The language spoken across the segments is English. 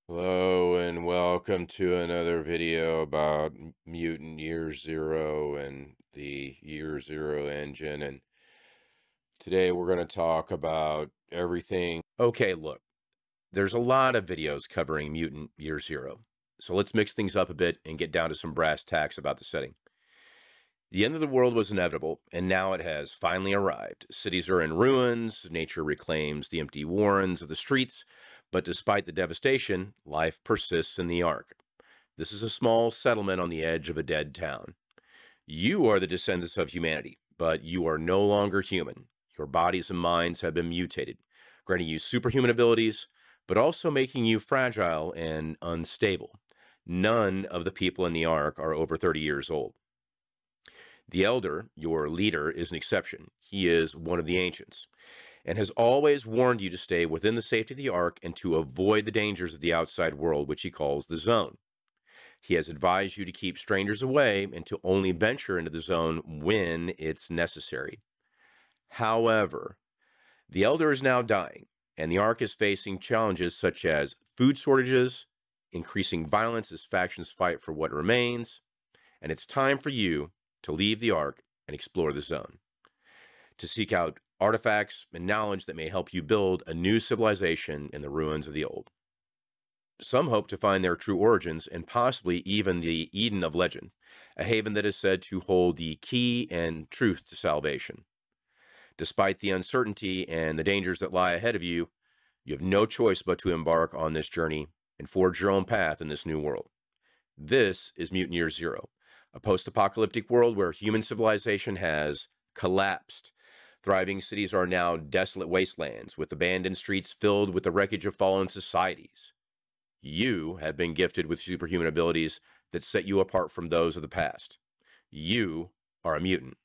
Hello and welcome to another video about Mutant Year Zero and the Year Zero engine. And today we're going to talk about everything. Okay, look, there's a lot of videos covering Mutant Year Zero. So let's mix things up a bit and get down to some brass tacks about the setting. The end of the world was inevitable, and now it has finally arrived. Cities are in ruins, nature reclaims the empty warrens of the streets, but despite the devastation, life persists in the Ark. This is a small settlement on the edge of a dead town. You are the descendants of humanity, but you are no longer human. Your bodies and minds have been mutated, granting you superhuman abilities, but also making you fragile and unstable. None of the people in the Ark are over 30 years old. The Elder, your leader, is an exception. He is one of the ancients, and has always warned you to stay within the safety of the Ark and to avoid the dangers of the outside world, which he calls the Zone. He has advised you to keep strangers away and to only venture into the Zone when it's necessary. However, the Elder is now dying, and the Ark is facing challenges such as food shortages, increasing violence as factions fight for what remains, and it's time for you to leave the Ark and explore the Zone, to seek out artifacts and knowledge that may help you build a new civilization in the ruins of the old. Some hope to find their true origins and possibly even the Eden of legend, a haven that is said to hold the key and truth to salvation. Despite the uncertainty and the dangers that lie ahead of you, you have no choice but to embark on this journey and forge your own path in this new world. This is Mutant Year Zero, a post-apocalyptic world where human civilization has collapsed. Thriving cities are now desolate wastelands, with abandoned streets filled with the wreckage of fallen societies. You have been gifted with superhuman abilities that set you apart from those of the past. You are a mutant.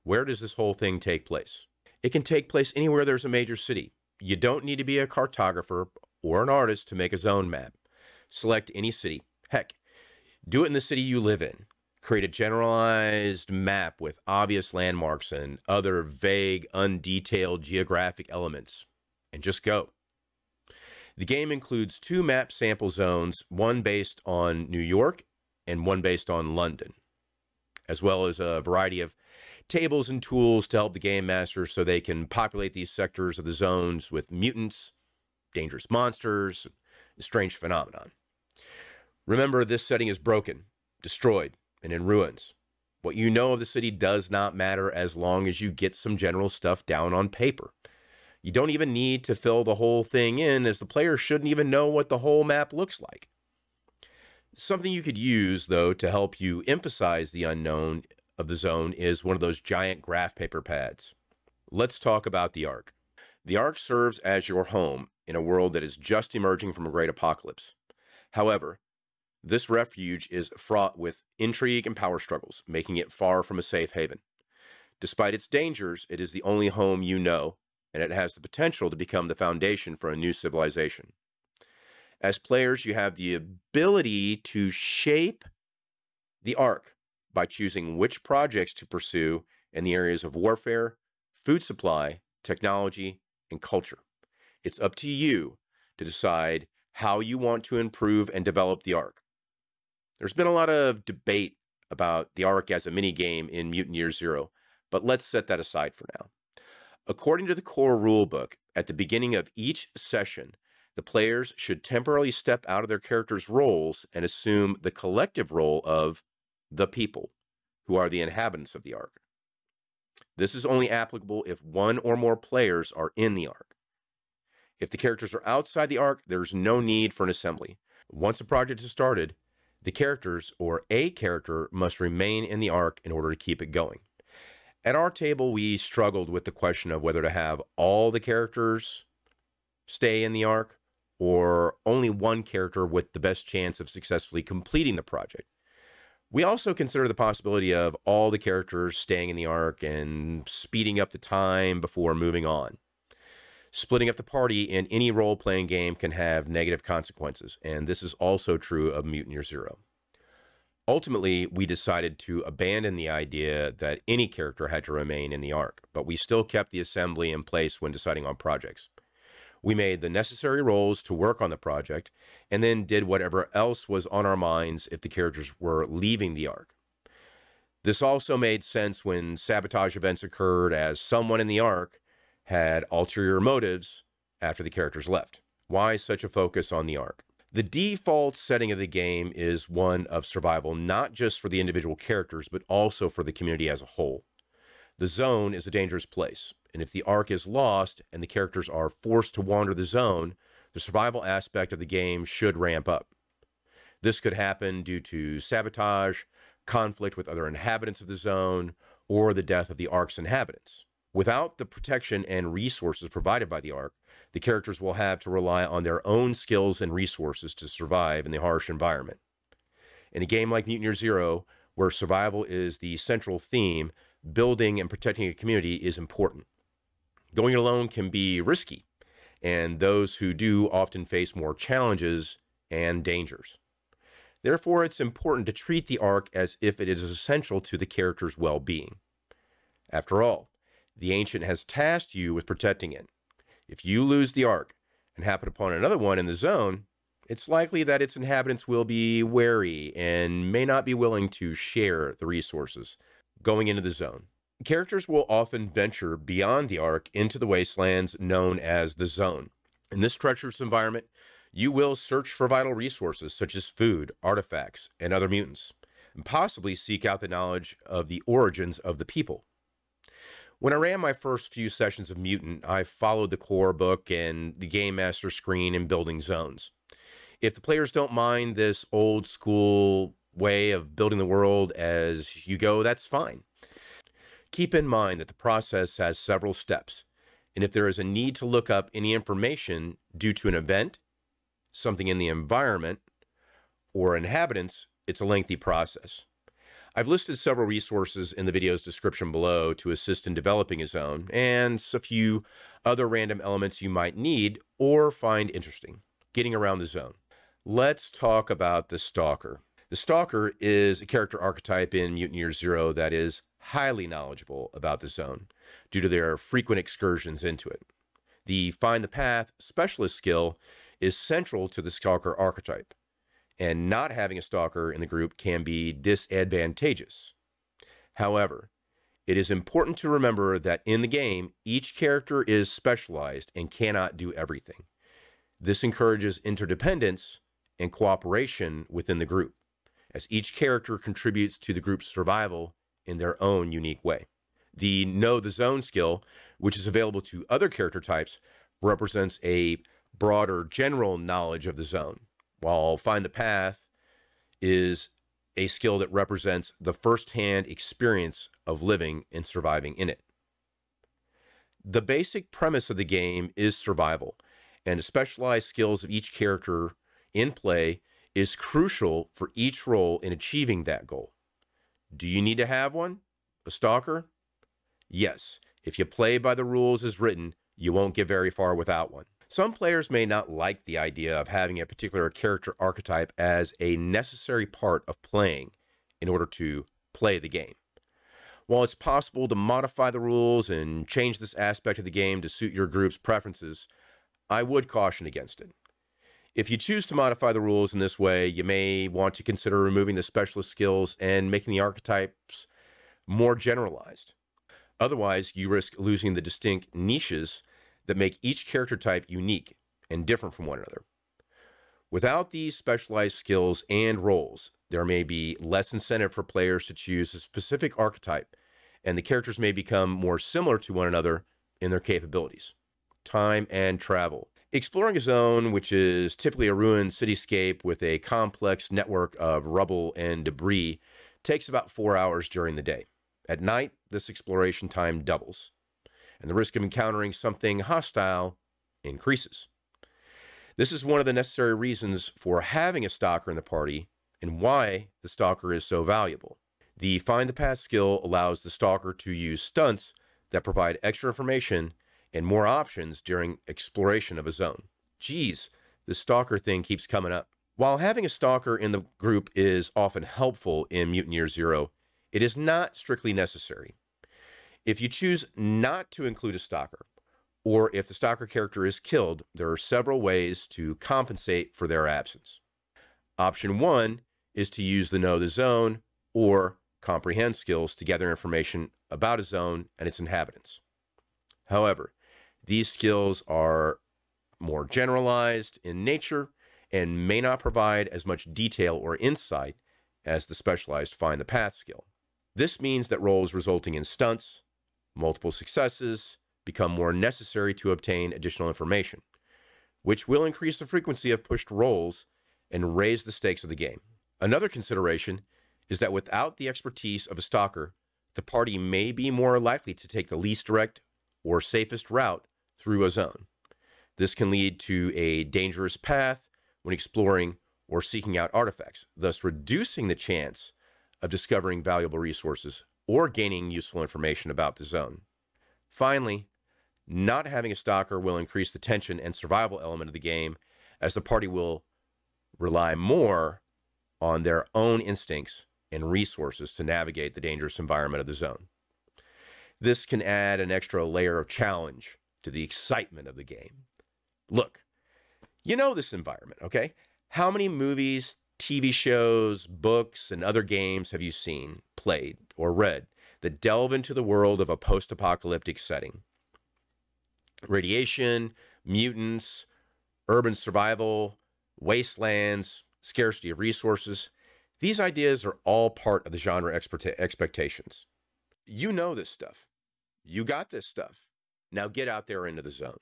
Where does this whole thing take place? It can take place anywhere there's a major city. You don't need to be a cartographer or an artist to make a zone map. Select any city. Heck, do it in the city you live in. Create a generalized map with obvious landmarks and other vague, undetailed geographic elements, and just go. The game includes 2 map sample zones, one based on New York and one based on London, as well as a variety of tables and tools to help the game master so they can populate these sectors of the zones with mutants, dangerous monsters, and strange phenomenon. Remember, this setting is broken, destroyed, and in ruins. What you know of the city does not matter as long as you get some general stuff down on paper. You don't even need to fill the whole thing in, as the player shouldn't even know what the whole map looks like. Something you could use, though, to help you emphasize the unknown of the zone is one of those giant graph paper pads. Let's talk about the Ark. The Ark serves as your home in a world that is just emerging from a great apocalypse. However, this refuge is fraught with intrigue and power struggles, making it far from a safe haven. Despite its dangers, it is the only home you know, and it has the potential to become the foundation for a new civilization. As players, you have the ability to shape the Ark by choosing which projects to pursue in the areas of warfare, food supply, technology, and culture. It's up to you to decide how you want to improve and develop the Ark. There's been a lot of debate about the Ark as a minigame in Mutant Year Zero, but let's set that aside for now. According to the core rulebook, at the beginning of each session, the players should temporarily step out of their characters' roles and assume the collective role of the people, who are the inhabitants of the Ark. This is only applicable if one or more players are in the Ark. If the characters are outside the Ark, there's no need for an assembly. Once a project is started, the characters or a character must remain in the Ark in order to keep it going. At our table, we struggled with the question of whether to have all the characters stay in the Ark or only one character with the best chance of successfully completing the project. We also consider the possibility of all the characters staying in the Ark and speeding up the time before moving on. Splitting up the party in any role-playing game can have negative consequences, and this is also true of Mutant Year Zero. Ultimately, we decided to abandon the idea that any character had to remain in the Ark, but we still kept the assembly in place when deciding on projects. We made the necessary rolls to work on the project, and then did whatever else was on our minds if the characters were leaving the Ark. This also made sense when sabotage events occurred, as someone in the Ark had ulterior motives after the characters left. Why such a focus on the Ark? The default setting of the game is one of survival, not just for the individual characters, but also for the community as a whole. The zone is a dangerous place, and if the Ark is lost and the characters are forced to wander the zone, the survival aspect of the game should ramp up. This could happen due to sabotage, conflict with other inhabitants of the zone, or the death of the Ark's inhabitants. Without the protection and resources provided by the Ark, the characters will have to rely on their own skills and resources to survive in the harsh environment. In a game like Mutant Year Zero, where survival is the central theme, building and protecting a community is important. Going it alone can be risky, and those who do often face more challenges and dangers. Therefore, it's important to treat the Ark as if it is essential to the character's well-being. After all, the Ancient has tasked you with protecting it. If you lose the Ark and happen upon another one in the zone, it's likely that its inhabitants will be wary and may not be willing to share the resources going into the zone. Characters will often venture beyond the Ark into the wastelands known as the zone. In this treacherous environment, you will search for vital resources such as food, artifacts, and other mutants, and possibly seek out the knowledge of the origins of the people. When I ran my first few sessions of Mutant, I followed the core book and the Game Master screen in building zones. If the players don't mind this old school way of building the world as you go, that's fine. Keep in mind that the process has several steps, and if there is a need to look up any information due to an event, something in the environment, or inhabitants, it's a lengthy process. I've listed several resources in the video's description below to assist in developing a zone, and a few other random elements you might need or find interesting getting around the zone. Let's talk about the Stalker. The Stalker is a character archetype in Mutant Year Zero that is highly knowledgeable about the zone due to their frequent excursions into it. The Find the Path specialist skill is central to the Stalker archetype, and not having a Stalker in the group can be disadvantageous. However, it is important to remember that in the game, each character is specialized and cannot do everything. This encourages interdependence and cooperation within the group, as each character contributes to the group's survival in their own unique way. The Know the Zone skill, which is available to other character types, represents a broader general knowledge of the zone, while Find the Path is a skill that represents the first-hand experience of living and surviving in it. The basic premise of the game is survival, and the specialized skills of each character in play is crucial for each role in achieving that goal. Do you need to have one? A Stalker? Yes. If you play by the rules as written, you won't get very far without one. Some players may not like the idea of having a particular character archetype as a necessary part of playing in order to play the game. While it's possible to modify the rules and change this aspect of the game to suit your group's preferences, I would caution against it. If you choose to modify the rules in this way, you may want to consider removing the specialist skills and making the archetypes more generalized. Otherwise, you risk losing the distinct niches that make each character type unique and different from one another. Without these specialized skills and roles, there may be less incentive for players to choose a specific archetype, and the characters may become more similar to one another in their capabilities. Time and travel. Exploring a zone, which is typically a ruined cityscape with a complex network of rubble and debris, takes about 4 hours during the day. At night, this exploration time doubles, and the risk of encountering something hostile increases. This is one of the necessary reasons for having a Stalker in the party and why the Stalker is so valuable. The Find the Path skill allows the Stalker to use stunts that provide extra information and more options during exploration of a zone. Geez, the Stalker thing keeps coming up. While having a Stalker in the group is often helpful in Mutant Year Zero, it is not strictly necessary. If you choose not to include a Stalker, or if the stalker character is killed, there are several ways to compensate for their absence. Option 1 is to use the Know the Zone or Comprehend skills to gather information about a zone and its inhabitants. However, these skills are more generalized in nature and may not provide as much detail or insight as the specialized Find the Path skill. This means that rolls resulting in stunts, multiple successes, become more necessary to obtain additional information, which will increase the frequency of pushed rolls and raise the stakes of the game. Another consideration is that without the expertise of a stalker, the party may be more likely to take the least direct or safest route through a zone. This can lead to a dangerous path when exploring or seeking out artifacts, thus reducing the chance of discovering valuable resources or gaining useful information about the zone. Finally, not having a stalker will increase the tension and survival element of the game, as the party will rely more on their own instincts and resources to navigate the dangerous environment of the zone. This can add an extra layer of challenge to the excitement of the game. Look, you know this environment, okay? How many movies, TV shows, books, and other games have you seen, played, or read that delve into the world of a post-apocalyptic setting? Radiation, mutants, urban survival, wastelands, scarcity of resources. These ideas are all part of the genre expectations. You know this stuff. You got this stuff. Now get out there into the zone.